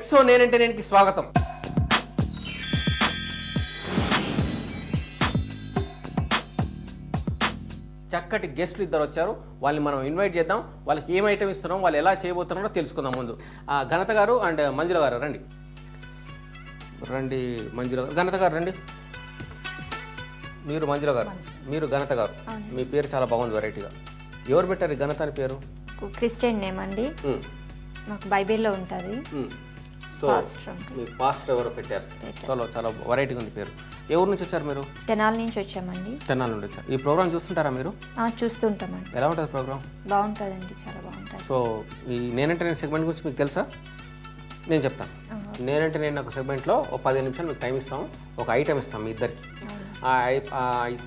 Next నేనంటే నేనుకి స్వాగతం. చక్కటి గెస్ట్లు ఇద్దరు వచ్చారు. వాళ్ళని మనం ఇన్వైట్ చేద్దాం. వాళ్ళకి ఏం ఐటమ్ ఇస్తున్నాం, వాళ్ళు ఎలా చేయబోతున్నారో తెలుసుకుందాం. ముందు ఘనత గారు అండ్ మంజుల గారు రండి. రండి మంజుల గారు, ఘనత గారు రండి. మీరు మంజుల గారు, మీరు ఘనత గారు. మీ పేరు చాలా బాగుంది, వెరైటీగా. ఎవరు పెట్టారు ఘనత అని పేరు? క్రిస్టియన్ నేమ్ అండి, మాకు బైబిల్లో ఉంటుంది. సో మీ పాస్టర్ ఎవరో పెట్టారు. చాలా చాలా వెరైటీగా ఉంది పేరు. ఏ ఊరు నుంచి వచ్చారు మీరు? తెనాలి నుంచి వచ్చామండి. తెనాలి నుండి వచ్చారు. ఈ ప్రోగ్రామ్ చూస్తుంటారా మీరు? చూస్తుంటామండి. ఎలా ఉంటుంది ప్రోగ్రామ్? బాగుంటుందండి, చాలా బాగుంటుంది. సో ఈ నేనంటే నేను సెగ్మెంట్ గురించి మీకు తెలుసా? నేను చెప్తాను. నేనంటే నేను ఒక సెగ్మెంట్లో ఒక 15 నిమిషాలు మీకు టైం ఇస్తాం, ఒక ఐటెం ఇస్తాం మీ ఇద్దరికి.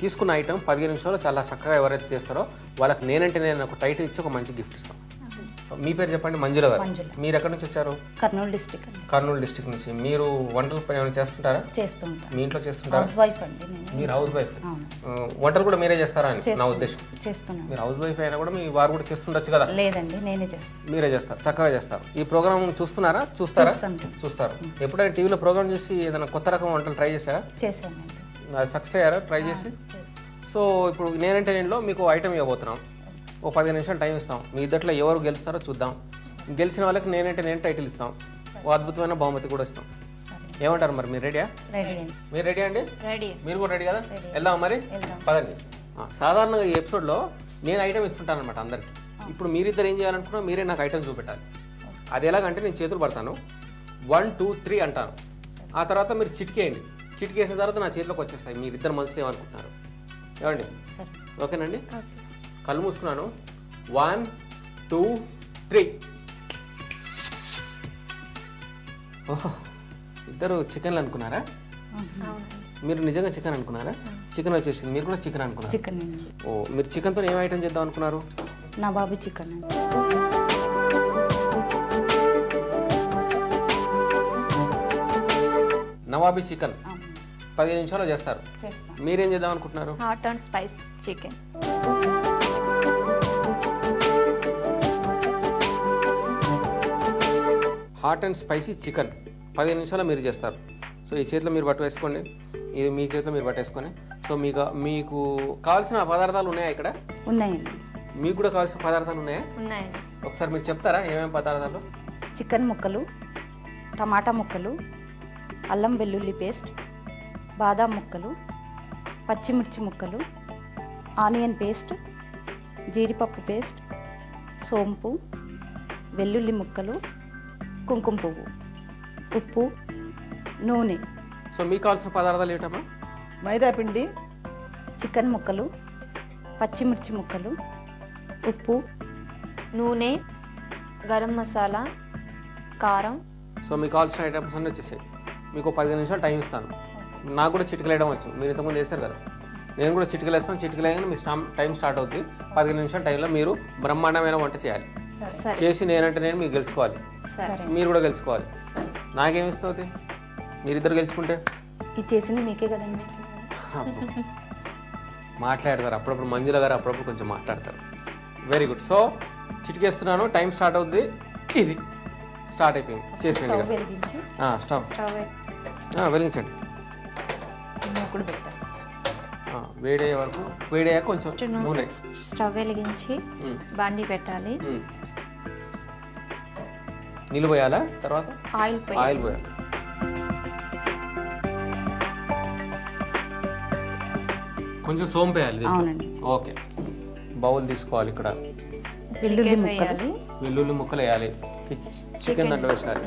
తీసుకున్న ఐటెం 15 నిమిషాలు చాలా చక్కగా ఎవరైతే చేస్తారో వాళ్ళకి నేనంటే నేను ఒక టైటిల్ ఇచ్చి ఒక మంచి గిఫ్ట్ ఇస్తాం. మీ పేరు చెప్పండి. మంజుల గారు. మీరు ఎక్కడి నుంచి వచ్చారు? కర్నూలు డిస్ట్రిక్ట్. కర్నూలు డిస్ట్రిక్ట్ నుంచి. మీరు వంటలు ఏమైనా చేస్తుంటారా? చేస్తుంటారు. మీ ఇంట్లో చేస్తుంటారా? హౌస్ వైఫ్ అండి. మీరు హౌస్ వైఫ్. వంటలు కూడా మీరే చేస్తారా అని నా ఉద్దేశం. చేస్తున్నాను. మీరు హౌస్ వైఫ్ అయినా కూడా మీ వారు కూడా చేస్తుండొచ్చు కదా? లేదండి, నేనే చేస్తాను. మీరే చేస్తారు, చక్కగా చేస్తారు. ఈ ప్రోగ్రామ్ చూస్తున్నారా? చూస్తారు. ఎప్పుడైనా టీవీలో ప్రోగ్రామ్ చేసి ఏదైనా కొత్త రకం వంటలు ట్రై చేశారా? చేశానండి. అది సక్సెస్ అయ్యారా ట్రై చేసి? సో ఇప్పుడు నేనంటే నేను మీకు ఐటమ్ ఇవ్వబోతున్నాం. ఒక 15 నిమిషాలు టైం ఇస్తాం. మీ ఇద్దట్లో ఎవరు గెలుస్తారో చూద్దాం. గెలిచిన వాళ్ళకి నేనంటే నేను టైటిల్ ఇస్తాం, ఓ అద్భుతమైన బహుమతి కూడా ఇస్తాం. ఏమంటారు మరి? మీరు రెడీయా? మీరు రెడీ అండి? మీరు కూడా రెడీ కదా? వెళ్దాం మరి, పదండి. సాధారణంగా ఈ ఎపిసోడ్లో నేను ఐటమ్ ఇస్తుంటాను అనమాట అందరికి. ఇప్పుడు మీరిద్దరు ఏం చేయాలనుకున్నా మీరే నాకు ఐటమ్ చూపెట్టాలి. అది ఎలాగంటే నేను చేతులు పడతాను, 1 2 3 అంటాను. ఆ తర్వాత మీరు చిటికేయండి. చిటికేసిన తర్వాత నా చేతిలోకి వచ్చేస్తాయి. మీరిద్దరు మనసులో ఏమనుకుంటున్నారు? ఏమండి? ఓకేనండి? కళ్ళు మూసుకున్నాను. 1 2 3. ఓహో, ఇద్దరు చికెన్లు అనుకున్నారా? మీరు నిజంగా చికెన్ అనుకున్నారా? చికెన్ వచ్చేసింది. మీరు కూడా చికెన్ అనుకున్నారు. చికెన్. ఓ, మీరు చికెన్తో ఏం ఐటమ్ చేద్దాం అనుకున్నారు? నవాబీ చికెన్. నవాబీ చికెన్ 15 నిమిషాల్లో చేస్తారు. మీరేం చేద్దాం అనుకుంటున్నారు? Hot and spice chicken. Hot and spicy chicken 15 నిమిషాల్లో మీరు చేస్తారు. సో ఈ చేతిలో మీరు బట్ట వేసుకోండి, ఇది మీ చేతిలో మీరు బట్టేసుకొని. సో మీకు కావాల్సిన పదార్థాలు ఉన్నాయా ఇక్కడ? ఉన్నాయండి. మీకు కూడా కావాల్సిన పదార్థాలు ఉన్నాయా? ఉన్నాయండి. ఒకసారి మీరు చెప్తారా ఏమేమి పదార్థాలు? చికెన్ ముక్కలు, టమాటా ముక్కలు, అల్లం వెల్లుల్లి పేస్ట్, బాదాం ముక్కలు, పచ్చిమిర్చి ముక్కలు, ఆనియన్ పేస్ట్, జీడిపప్పు పేస్ట్, సోంపు, వెల్లుల్లి ముక్కలు, కుంకుమ పువ్వు, ఉప్పు, నూనె. సో మీకు కావాల్సిన పదార్థాలు ఏమిటమ్మా? మైదా పిండి, చికెన్ ముక్కలు, పచ్చిమిర్చి ముక్కలు, ఉప్పు, నూనె, గరం మసాలా, కారం. సో మీకు కావాల్సిన ఐటమ్స్ అన్నీ వచ్చేసాయి. మీకు 15 నిమిషాలు టైం ఇస్తాను. నాకు కూడా చిటికలేయడం వచ్చు, మీరు ఇంతకుముందు వేస్తారు కదా. నేను కూడా చిటికలేస్తాను. చిటికలేయగానే మీ టైం స్టార్ట్ అవుతుంది. 15 నిమిషాల టైంలో మీరు బ్రహ్మాండమైన వంట చేయాలి. చేసి నేనంటే నేను మీరు గెలుచుకోవాలి, మీరు కూడా గెలుచుకోవాలి. నాకేమిస్తుంది మీరిద్దరు గెలుచుకుంటే? ఇది చేసింది మీకే కదండి. మాట్లాడతారు అప్పుడప్పుడు. మంజుల గారు అప్పుడప్పుడు కొంచెం మాట్లాడతారు. Very good. సో చిటికేస్తున్నాను, టైం స్టార్ట్ అవుతుంది. ఇది స్టార్ట్ అయిపోయింది. చేసేయండి. స్టవ్ వెలిగించండి. వేడే వరకు, వేడయ్యాక కొంచెం నూనె. స్టవ్ వెలిగించి బాండి పెట్టాలి. నీళ్ళు పోయాలా? తర్వాత ఆయిల్ పోయాలి. కొంచెం సోంపు వేయాలి. ఓకే, బౌల్ తీసుకోవాలి. ఇక్కడ వెల్లుల్లి ముక్కలు వేయాలి. చికెన్ దాంట్లో వేసాలి.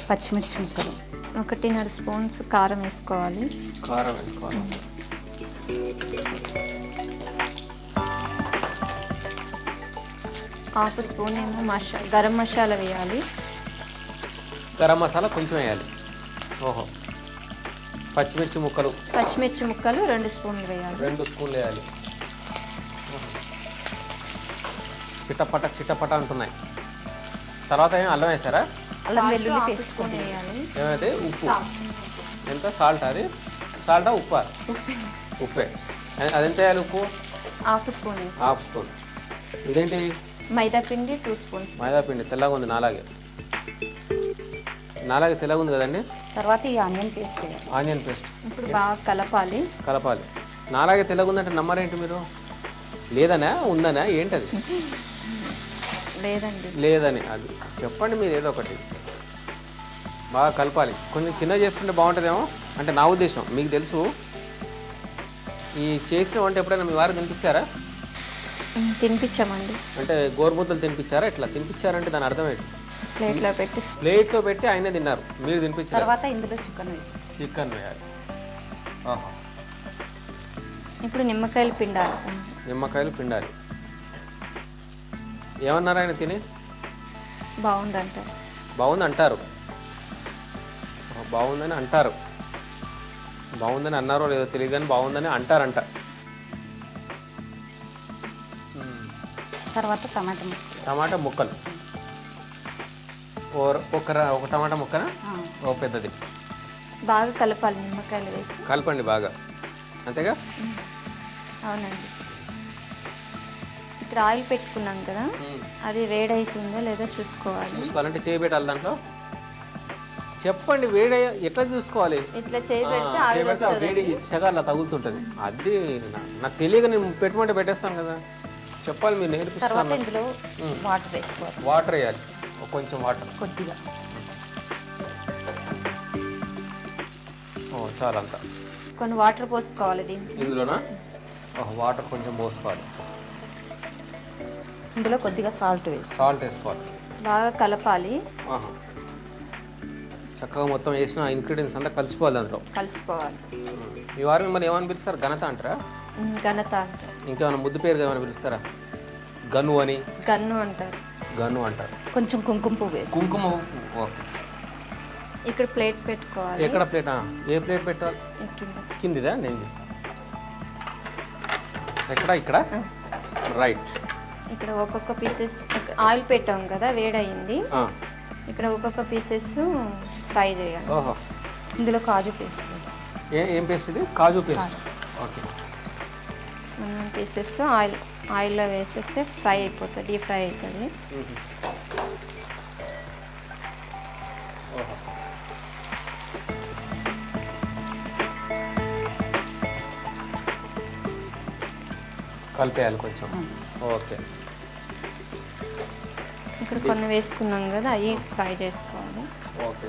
పచ్చిమిర్చి ముక్కలు, 1.5 స్పూన్స్ కారం వేసుకోవాలి. కారం వేసుకోవాలి. హాఫ్ స్పూన్ ఏమో గరం మసాలా వేయాలి. గరం మసాలా కొంచెం వేయాలి. ఓహో. పచ్చిమిర్చి ముక్కలు 2 స్పూన్లు వేయాలి. 2 స్పూన్లు వేయాలి. చిట్టపట అంటున్నాయి. తర్వాత అల్లం వేసారా? అల్లం వెల్లుల్లి పేస్ట్ వేయాలి. ఏమైతే ఉప్పు ఎంత? సాల్ట్. అది సాల్టా ఉప్పా? ఉప్పే. అదెంత వేయాలి ఉప్పు? Half spoon. ఇదేంటి మైదా పిండి 2 స్పూన్స్. మైదా పిండి తెల్లగా ఉంది నాలాగే తెల్లగా ఉంది కదండి. తర్వాత ఈ ఆనియన్ పేస్ట్ వేయాలి. ఆనియన్ పేస్ట్ ఇప్పుడు బాగా కలపాలి. నాలాగే తెల్లగా ఉందంటే నమ్మరేంటి మీరు? లేదనా ఉందనా ఏంటది? లేదని అది చెప్పండి మీరు ఏదో ఒకటి. బాగా కలపాలి. కొంచెం చిన్నగా చేసుకుంటే బాగుంటుందేమో అంటే నా ఉద్దేశం. మీకు తెలుసు ఈ చేసిన వంట ఎప్పుడైనా మీ వారు తినిపించారా? తినిపించామండి. అంటే గోరుముద్దలు తినిపించారా? ఎట్లా తినిపించారంటే దాని అర్థం ఏంటి? ప్లేట్లో పెట్టి ఆయనే తిన్నారు, మీరు తినిపించారు. తర్వాత ఇందులో చికెన్ వేయాలి. ఇప్పుడు నిమ్మకాయలు పిండాలి. ఏమన్నారు ఆయన తిని? బాగుంది అంటారు. బాగుందని అన్నారో లేదో తెలియదు కానీ బాగుందని అంటారంట. తర్వాత టమాటా ముక్కలు ఒక టమాటా ముక్కన ఓ పెద్దది. బాగా కలపాలి. నిమ్మకాయలు వేసి కలపండి బాగా. అంతేగా? అవునండి. ఇక్కడ ఆయిల్ పెట్టుకున్నాం కదా, అది వేడవుతుందో లేదో చూసుకోవాలంటే చేయి పెట్టాలి దాంట్లో. చెప్పండి ఎట్లా చూసుకోవాలి? ఇట్లా చేయి పెడితే వేడి షగార్లా తగులుతుంటుంది. అది నాకు తెలియక నేను పెట్టమంటే పెట్టేస్తాను కదా. చెప్పాలి, మీరు నేర్పిస్తాను. ఇందులో వాటర్ వేసుకోవాలి. వాటర్ వేయాలి, కొంచెం వాటర్ కొద్దిగా. చాలా అంతా కొన్ని వాటర్ పోసుకోవాలి ఇందులోనా? వాటర్ కొంచెం పోసుకోవాలి. ఇందులో కొద్దిగా సాల్ట్ వేసుకోవాలి. బాగా కలపాలి. చక్కగా మొత్తం వేసిన ఇంగ్రీడియంట్స్ అంతా కలిసిపోవాలి. మీ వారు మిమ్మల్ని ఏమని పిలుస్తారు? ఘనత అంటారా? ఘనత అంటారు. ఇంకేమైనా ముద్దు పేరుగా ఏమైనా పిలుస్తారా? గన్ను అంటారు. కొంచెం కుంకుమ పువ్వు. ఓకే. ఇక్కడ ప్లేట్ పెట్టుకోవాలి. ఎక్కడ ప్లేట్? ఏ ప్లేట్ పెట్టాలి? కిందిదా? నేను చేస్తాను. ఇక్కడ రైట్. ఇక్కడ ఒక్కొక్క పీసెస్ ఆయిల్ పెట్టాం కదా, వేడయింది. ఇక్కడ ఒక్కొక్క పీసెస్ ఫ్రై చేయాలి. ఇందులో కాజు పేస్ట్. ఏం పేస్ట్ ఇది? కాజు పేస్ట్. ఓకే. పీసెస్ ఆయిల్లో వేసేస్తే ఫ్రై అయిపోతుంది, డీప్ ఫ్రై అవుతుంది. కలిపేయాలి కొంచెం. ఓకే. ఇక్కడ కొన్ని వేసుకున్నాం కదా, అవి ఫ్రై చేసుకోవాలి. ఓకే.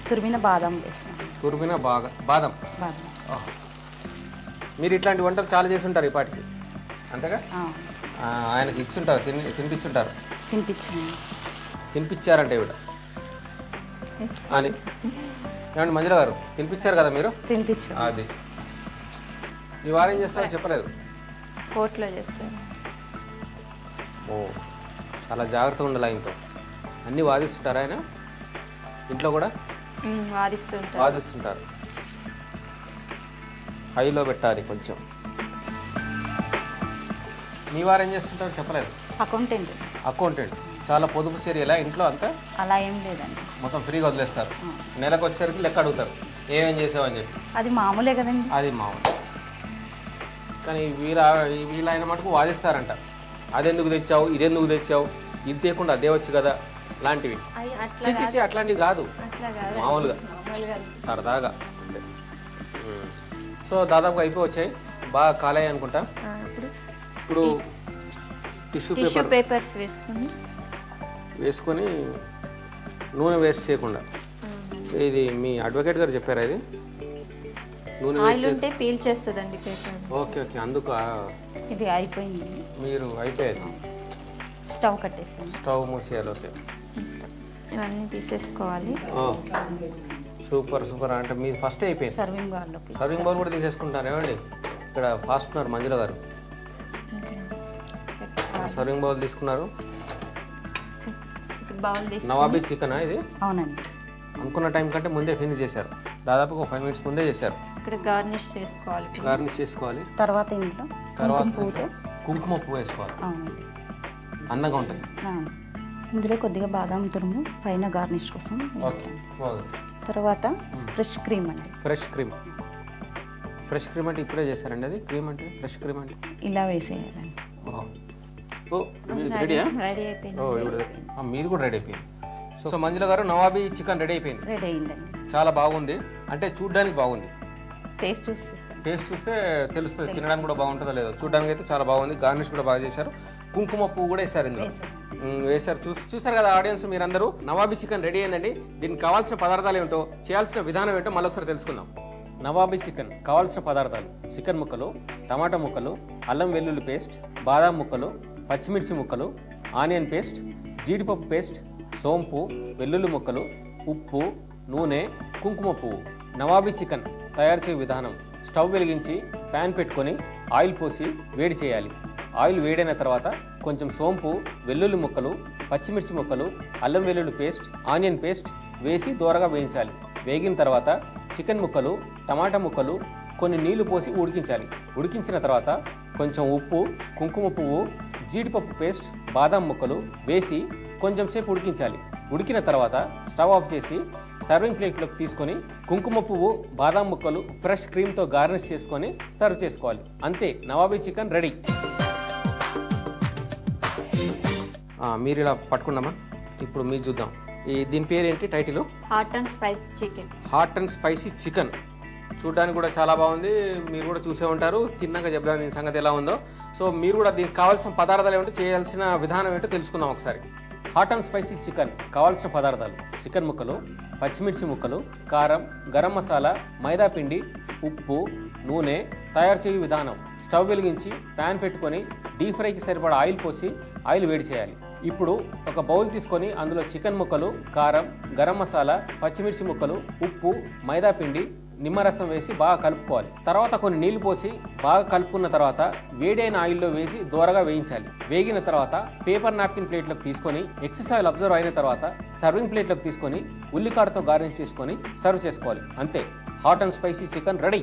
తురిమిన బాదం వేస్తాం. బాదం. మీరు ఇట్లాంటి వంటలు చాలా చేసి ఉంటారు ఈ పాటికి, అంతేగా? ఆయనకి ఇచ్చుంటారు, తినిపించారంటే ఇవిడ అని. ఏమండి మంజుల గారు, తినిపించారు కదా మీరు? అది ఈ వారం ఏం చేస్తారో చెప్పలేదు. కోట్లో చేస్తారు. చాలా జాగ్రత్తగా ఉండాలి ఆయనతో. అన్నీ వాదిస్తుంటారు ఆయన ఇంట్లో కూడా? వాదిస్తుంటారు. హైలో పెట్టాలి కొంచెం. మీ వారు ఏం చేస్తుంటారు చెప్పలేదు? అకౌంటెంట్. చాలా పొదుపు చర్యలా ఇంట్లో అంతా? అలా ఏం లేదండి, మొత్తం ఫ్రీగా వదిలేస్తారు. నెలకు వచ్చేసరికి లెక్క అడుగుతారు, ఏమేం చేసావని చెప్పి. అది మామూలే కదండి. అది మామూలు. కానీ వీళ్ళ ఆయన మటుకు వాదిస్తారంట. అదెందుకు తెచ్చావు, ఇదెందుకు తెచ్చావు, ఇది తేకుండా అదే వచ్చు కదా, లాంటివి. అట్లాంటివి కాదు, మామూలుగా సరదాగా అంతే. సో దాదాపుగా అయిపోవచ్చాయి, బాగా కాలాయి అనుకుంటా. ఇప్పుడు టిష్యూ పేపర్స్ వేసుకొని నూనె వేస్ట్ చేయకుండా. ఇది మీ అడ్వకేట్ గారు చెప్పారా? ఇది నూనె వేస్ట్ పీల్ చేస్తుందండి పేపర్. ఓకే. అందుకు ఇది అయిపోయింది. మీరు అయిపోయేది. స్టవ్ కట్టేసి స్టవ్ మూసేయాలి. ఓకే. ఇవన్నీ తీసేసుకోవాలి. సూపర్. అంటే మీరు ఫస్ట్ అయిపోయింది. సర్వింగ్ బౌల్ కూడా తీసేసుకుంటారు. ఏమండి ఇక్కడ ఫాస్ట్ ఉన్నారు మంజుల గారు. సర్వింగ్ బౌల్ తీసుకున్నారు. నవాబీ చికెన్ ఇది? అవునండి. అనుకున్న టైం కంటే ముందే ఫినిష్ చేశారు. దాదాపు 5 minutes ముందే చేశారు. ఇక్కడ గార్నిష్ చేసుకోవాలి. తర్వాత కుంకుమ పువ్వు వేసుకోవాలి. అందంగా ఉంటుంది. ఇందులో కొద్దిగా బాదాం తురుము పైన గార్నిష్ కోసం. తర్వాత ఫ్రెష్ క్రీమ్ అండి. ఫ్రెష్ క్రీమ్ అంటే ఇప్పుడే చేశారండి? అది క్రీమ్ అంటే ఫ్రెష్ క్రీమ్ అంటే ఇలా వేసేయాలండి. ఓ రెడీయా? రెడీ అయిపోయింది. ఓ ఇప్పుడు మీది కూడా రెడీ అయిపోయింది. సో మంజుల గారు నవాబీ చికెన్ రెడీ అయిపోయింది. రెడీ అయిందండి. చాలా బాగుంది, అంటే చూడ్డానికి బాగుంది. టేస్ట్ చూసి టేస్ట్ చూస్తే తెలుస్తుంది తినడానికి కూడా బాగుంటుందో లేదో. చూడడానికి అయితే చాలా బాగుంది. గార్నిష్ కూడా బాగా చేశారు. కుంకుమ పువ్వు కూడా వేశారు ఇందులో. వేశారు. చూసారు కదా ఆడియన్స్ మీరందరూ. నవాబీ చికెన్ రెడీ అయిందండి. దీనికి కావాల్సిన పదార్థాలు ఏమిటో, చేయాల్సిన విధానం ఏంటో మళ్ళొకసారి తెలుసుకుందాం. నవాబీ చికెన్ కావాల్సిన పదార్థాలు: చికెన్ ముక్కలు, టమాటా ముక్కలు, అల్లం వెల్లుల్లి పేస్ట్, బాదాం ముక్కలు, పచ్చిమిర్చి ముక్కలు, ఆనియన్ పేస్ట్, జీడిపప్పు పేస్ట్, సోంపు, వెల్లుల్లి ముక్కలు, ఉప్పు, నూనె, కుంకుమ పువ్వు. నవాబీ చికెన్ తయారు చేయ విధానం: స్టవ్ వెలిగించి ప్యాన్ పెట్టుకొని ఆయిల్ పోసి వేడి చేయాలి. ఆయిల్ వేడైన తర్వాత కొంచెం సోంపు, వెల్లుల్లి ముక్కలు, పచ్చిమిర్చి ముక్కలు, అల్లం వెల్లుల్లి పేస్ట్, ఆనియన్ పేస్ట్ వేసి దూరగా వేయించాలి. వేగిన తర్వాత చికెన్ ముక్కలు, టమాటా ముక్కలు, కొన్ని నీళ్లు పోసి ఉడికించాలి. ఉడికించిన తర్వాత కొంచెం ఉప్పు, కుంకుమ పువ్వు, జీడిపప్పు పేస్ట్, బాదాం ముక్కలు వేసి కొంచెం సేపు ఉడికించాలి. ఉడికిన తర్వాత స్టవ్ ఆఫ్ చేసి సర్వింగ్ ప్లేట్లోకి తీసుకొని కుంకుమ పువ్వు, బాదాం ముక్కలు, ఫ్రెష్ క్రీమ్తో గార్నిష్ చేసుకొని సర్వ్ చేసుకోవాలి. అంతే, నవాబీ చికెన్ రెడీ. మీరు ఇలా పట్టుకున్నామా? ఇప్పుడు మీరు చూద్దాం. దీని పేరు ఏంటి? Title hot and spicy chicken. Hot and spicy chicken. చూడడానికి కూడా చాలా బాగుంది. మీరు కూడా చూసే ఉంటారు. తిన్నాక చెప్దాం దీని సంగతి ఎలా ఉందో. సో మీరు కూడా దీనికి కావాల్సిన పదార్థాలు ఏమిటో, చేయాల్సిన విధానం ఏంటో తెలుసుకుందాం ఒకసారి. హాట్ అండ్ స్పైసీ చికెన్ కావాల్సిన పదార్థాలు: చికెన్ ముక్కలు, పచ్చిమిర్చి ముక్కలు, కారం, గరం మసాలా, మైదా పిండి, ఉప్పు, నూనె. తయారు చేయు విధానం: స్టవ్ వెలిగించి ప్యాన్ పెట్టుకొని డీప్ ఫ్రైకి సరిపడా ఆయిల్ పోసి ఆయిల్ వేడి చేయాలి. ఇప్పుడు ఒక బౌల్ తీసుకొని అందులో చికెన్ ముక్కలు, కారం, గరం మసాలా, పచ్చిమిర్చి ముక్కలు, ఉప్పు, మైదా పిండి, నిమ్మరసం వేసి బాగా కలుపుకోవాలి. తర్వాత కొన్ని నీళ్లు పోసి బాగా కలుపుకున్న తర్వాత వేడైన ఆయిల్లో వేసి దూరగా వేయించాలి. వేగిన తర్వాత పేపర్ నాప్కిన్ ప్లేట్లోకి తీసుకొని ఎక్సెస్ ఆయిల్ అబ్జర్వ్ అయిన తర్వాత సర్వింగ్ ప్లేట్లోకి తీసుకొని ఉల్లికాడతో గార్నిష్ చేసుకొని సర్వ్ చేసుకోవాలి. అంతే, hot and spicy chicken ready.